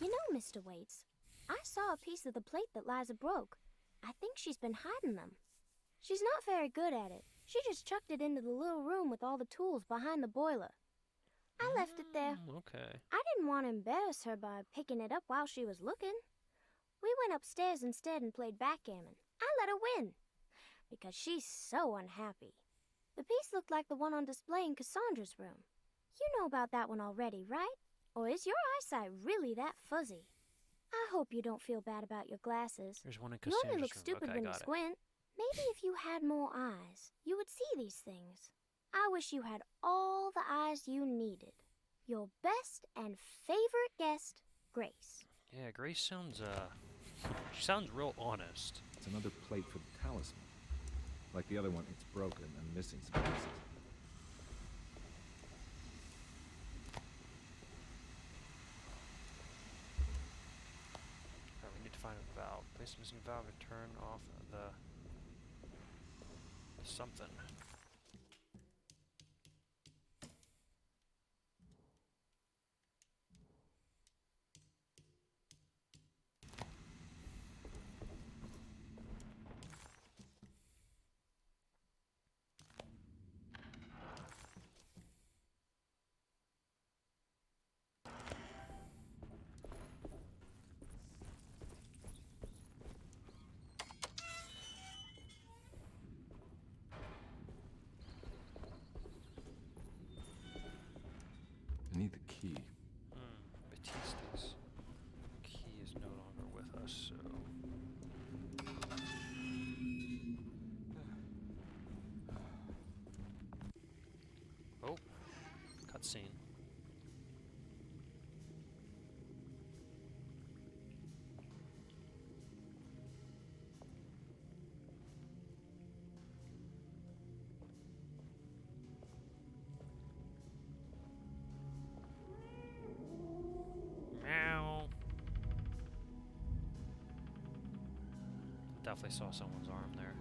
You know, Mr. Waits, I saw a piece of the plate that Liza broke. I think she's been hiding them. She's not very good at it. She just chucked it into the little room with all the tools behind the boiler. I left it there. Okay. I didn't want to embarrass her by picking it up while she was looking. We went upstairs instead and played backgammon. I let her win, because she's so unhappy. The piece looked like the one on display in Cassandra's room. You know about that one already, right? Or is your eyesight really that fuzzy? I hope you don't feel bad about your glasses. There's one in You Cassandra's only look room. stupid Okay, when you got it. squint. Maybe if you had more eyes, you would see these things. I wish you had all the eyes you needed. Your best and favorite guest, Grace. Yeah, Grace sounds, she sounds real honest. It's another plate for the talisman. Like the other one, it's broken and missing some pieces. Alright, we need to find a valve. Place a missing valve to turn off the something. I need the key. Batista's key is no longer with us, so... Oh, cutscene. Meow. Definitely saw someone's arm there.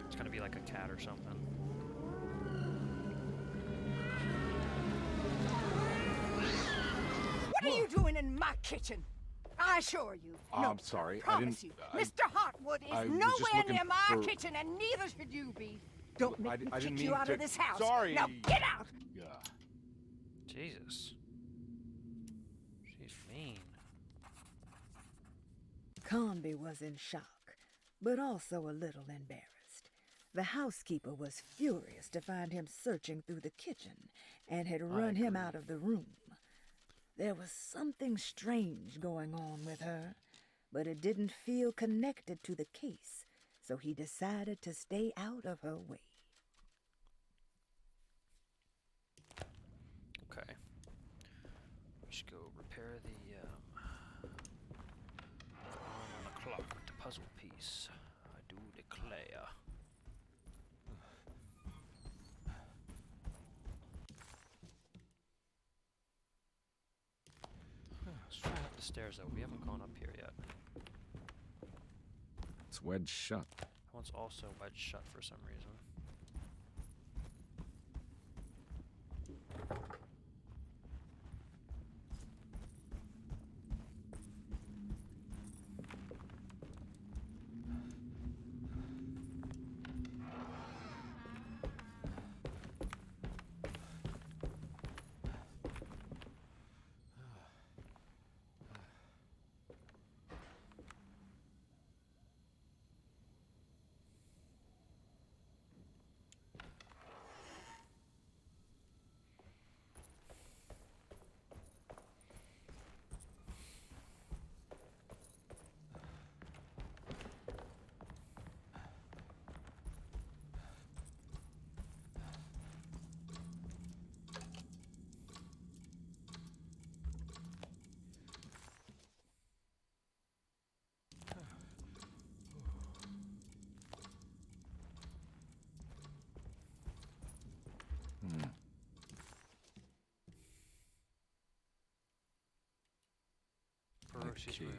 It's gonna be like a cat or something. What are you doing in my kitchen? I assure you. No, I'm sorry. I I promise didn't. you. Mr. Hotwood I is was just nowhere looking near my for- kitchen, and neither should you be. Don't make me I kick didn't you mean out to. of this house. Sorry. Now get out! Yeah. Jesus. She's mean. Conby was in shock, but also a little embarrassed. The housekeeper was furious to find him searching through the kitchen and had run him out of the room. There was something strange going on with her, but it didn't feel connected to the case, so he decided to stay out of her way. Okay. We should go repair the arm on the clock with the puzzle piece. I do declare. Let's try up the stairs though. We haven't gone up here yet. It's wedged shut. That one's also wedged shut for some reason. Ferocious room.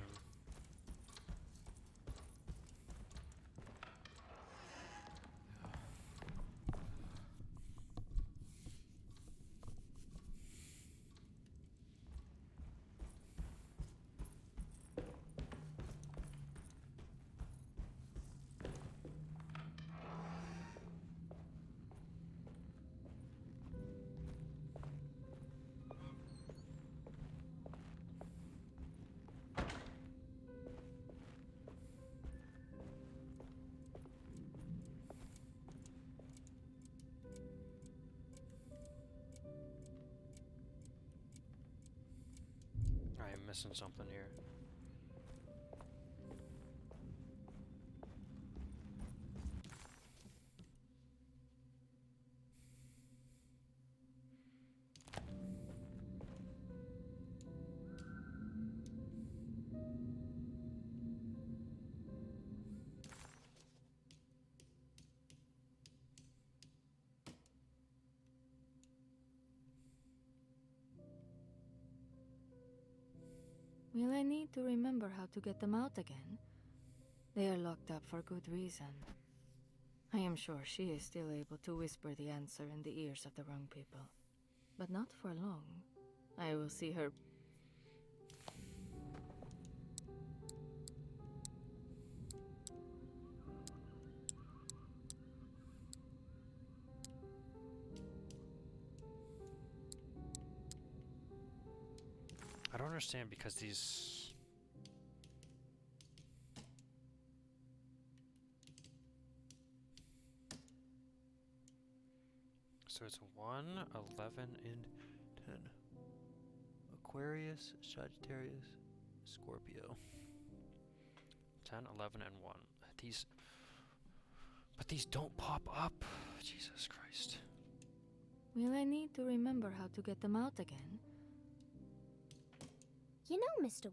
I am missing something here. Will I need to remember how to get them out again? They are locked up for good reason. I am sure she is still able to whisper the answer in the ears of the wrong people. But not for long. I will see her... I don't understand because these... So it's 1, 11, and 10. Aquarius, Sagittarius, Scorpio. 10, 11, and 1. But these don't pop up. Jesus Christ. Will I need to remember how to get them out again? You know, Mr.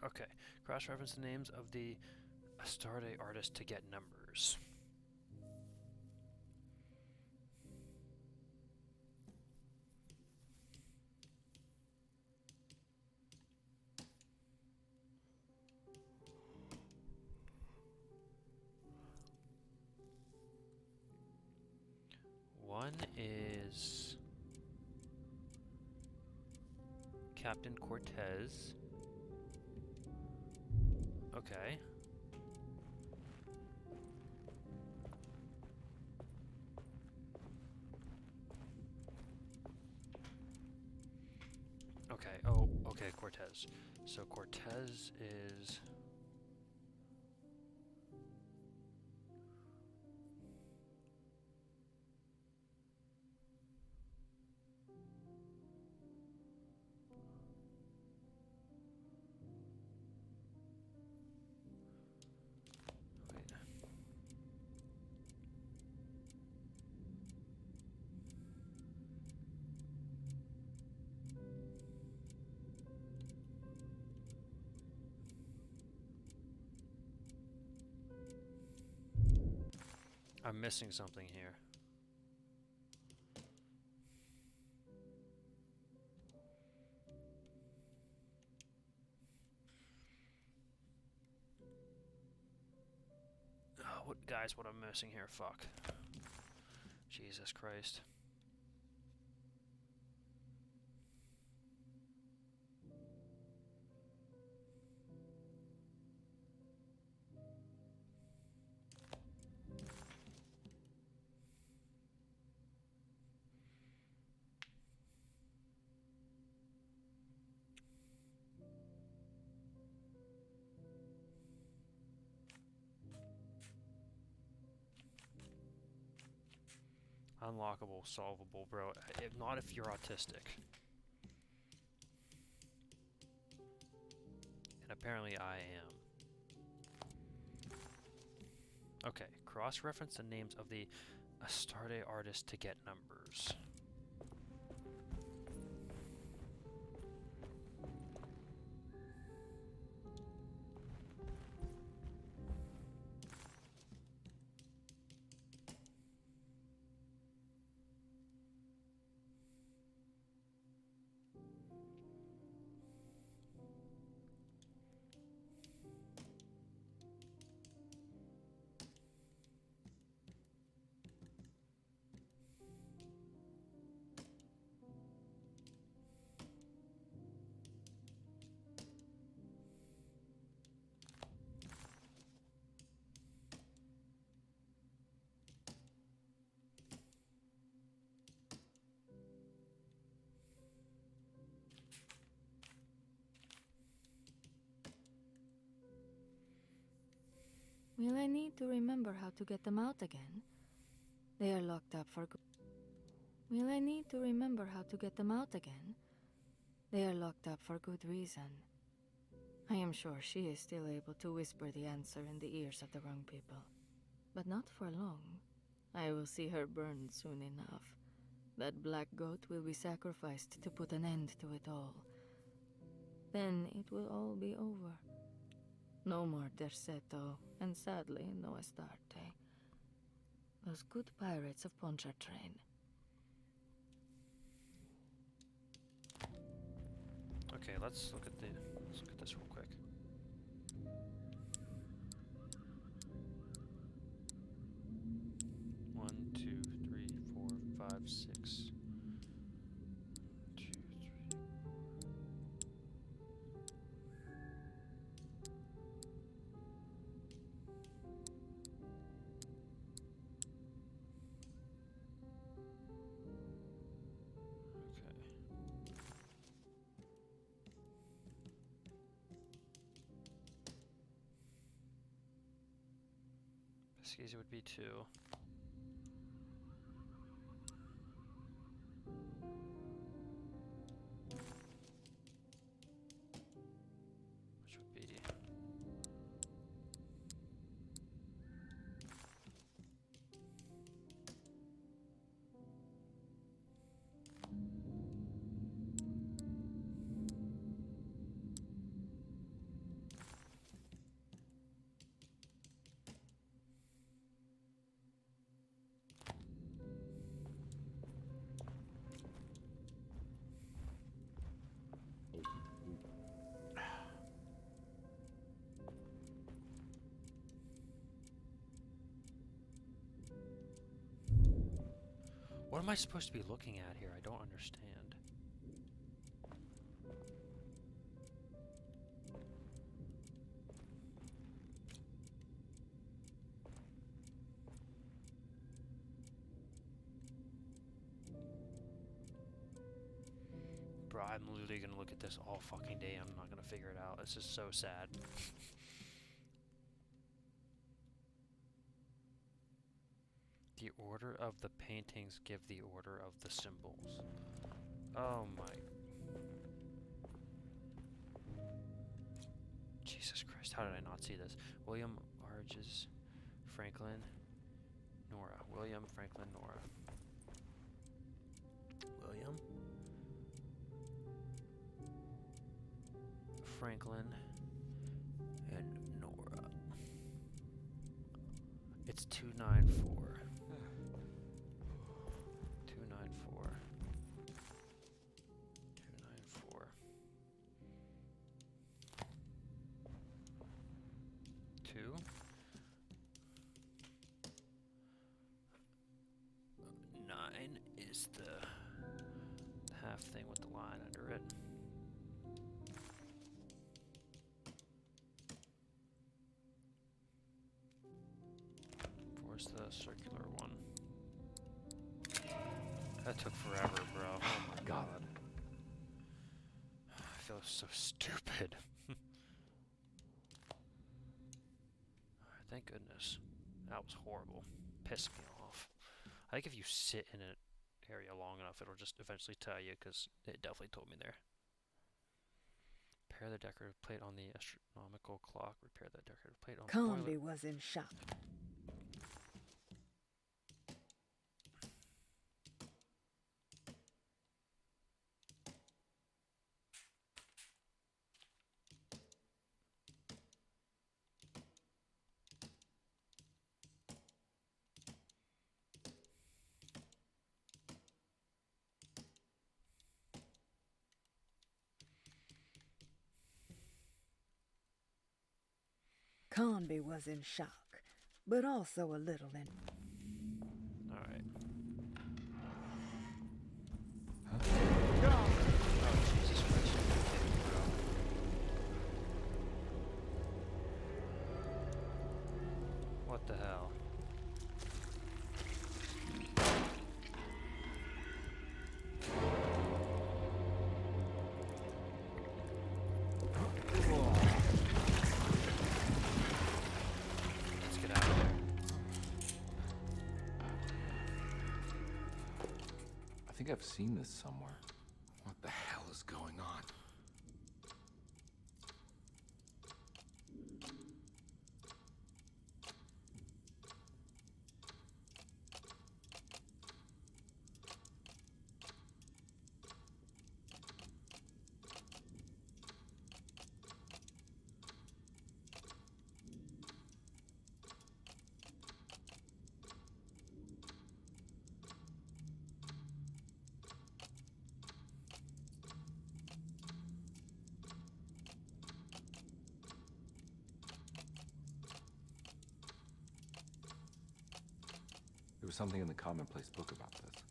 Okay, cross-reference the names of the Astarte artists to get numbers. One is Captain Cortez. Okay. Okay, oh, okay, Cortez. So Cortez is... Wait. I'm missing something here. Oh, what I'm missing here? Fuck. Jesus Christ. Unlockable, solvable, bro. If not if you're autistic. And apparently I am. Okay, cross-reference the names of the Astarte artists to get numbers. Will I need to remember how to get them out again? They are locked up for good. Will I need to remember how to get them out again? They are locked up for good reason. I am sure she is still able to whisper the answer in the ears of the wrong people. But not for long. I will see her burned soon enough. That black goat will be sacrificed to put an end to it all. Then it will all be over. No more Derceto, and sadly, no Astarte. Those good pirates of Pontchartrain. Okay, let's look at this real quick. One, two, three, four, five, six. 2, 3. Pesquisa would be 2. Which would be... What am I supposed to be looking at here? I don't understand. Bro, I'm literally gonna look at this all fucking day. I'm not gonna figure it out. This is so sad. The order of the paintings give the order of the symbols. Oh my... Jesus Christ, how did I not see this? William Arges, Franklin, Nora. William, Franklin, Nora. William, Franklin, and Nora. It's 294. 294. 294. 2. 9 is the half thing with the line under it. Where's the circular one? That took forever, bro. Oh my god. I feel so stupid. Thank goodness. That was horrible. Pissed me off. I think if you sit in an area long enough, it'll just eventually tell you, because it definitely told me there. Repair the decorative plate on the astronomical clock. Repair the decorative plate on the Conby boiler. was in shock. Conby was in shock, but also a little in... Alright. Huh? Oh, Jesus Christ. Bro. What the hell? Let's get out of there. I think I've seen this somewhere. What the hell is going on? was something in the commonplace book about this.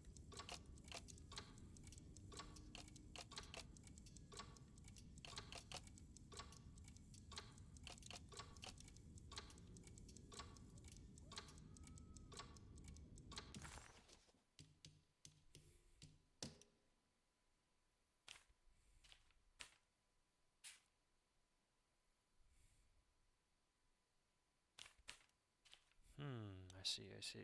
I see, I see.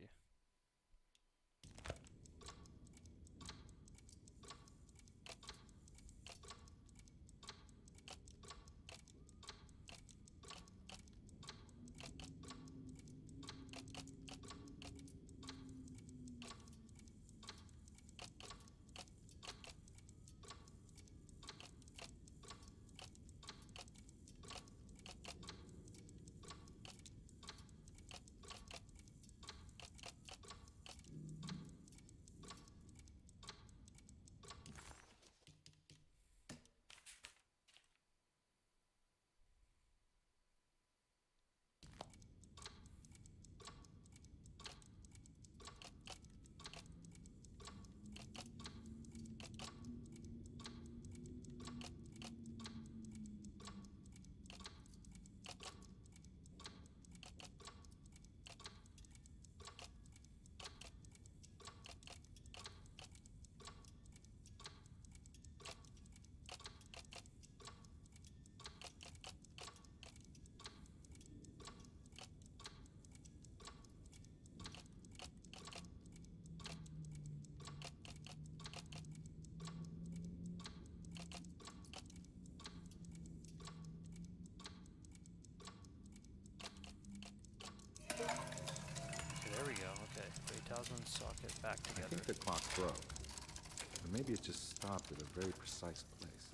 There we go. Okay, Great Talisman socket back I together. think the clock broke. Or maybe it just stopped at a very precise place.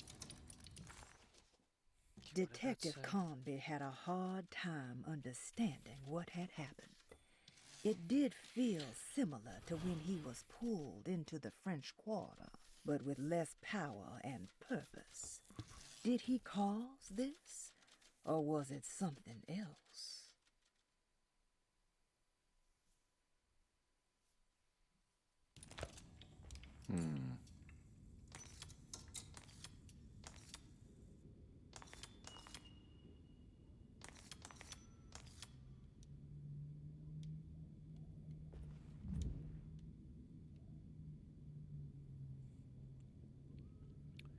Detective Conby had a hard time understanding what had happened. It did feel similar to when he was pulled into the French Quarter, but with less power and purpose. Did he cause this, or was it something else?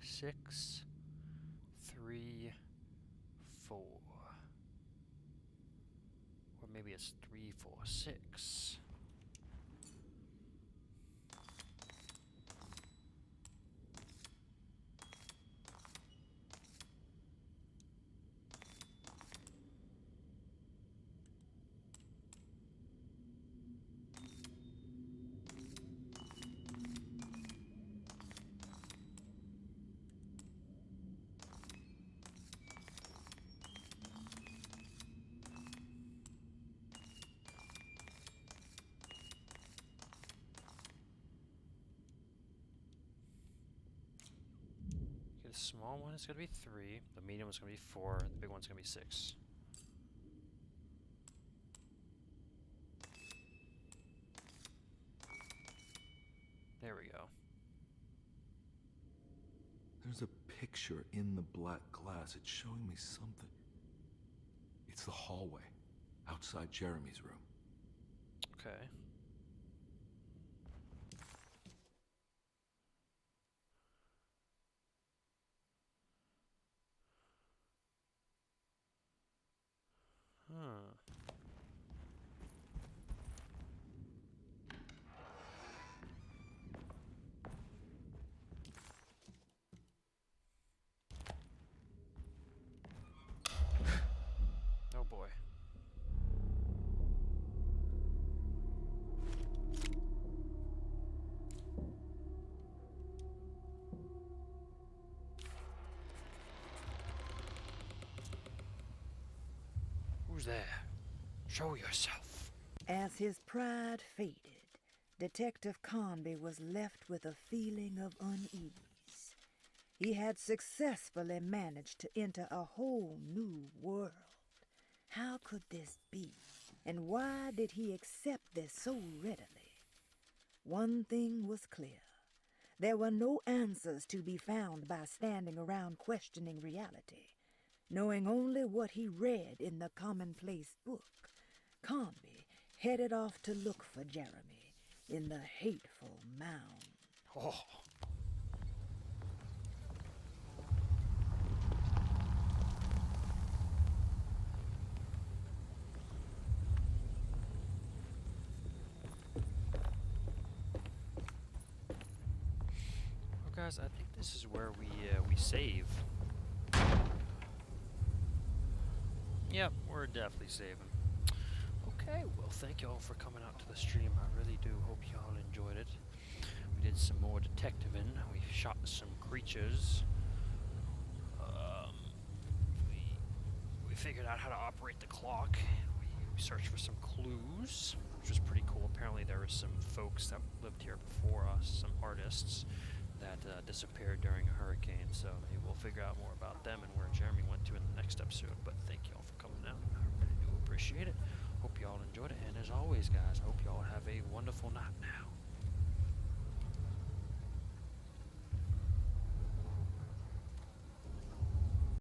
Six, 3, 4. Or maybe it's 3, 4, 6. The small one is going to be 3, the medium one's going to be 4, the big one's going to be 6. There we go. There's a picture in the black glass. It's showing me something. It's the hallway outside Jeremy's room. Okay. Huh. Oh boy. Who's there? Show yourself. As his pride faded, Detective Conby was left with a feeling of unease. He had successfully managed to enter a whole new world. How could this be? And why did he accept this so readily? One thing was clear. There were no answers to be found by standing around questioning reality. Knowing only what he read in the commonplace book, Conby headed off to look for Jeremy in the hateful mound. Oh. Well, guys, I think this is where we save. Yep, we're definitely saving. Okay, well, thank y'all for coming out to the stream. I really do hope y'all enjoyed it. We did some more detectiving. We shot some creatures. We figured out how to operate the clock. We searched for some clues, which was pretty cool. Apparently there were some folks that lived here before us, some artists that disappeared during a hurricane, so maybe we'll figure out more about them and where Jeremy went to in the next episode. But thank y'all for coming out. I really do appreciate it. Hope y'all enjoyed it, and as always, guys, hope y'all have a wonderful night now.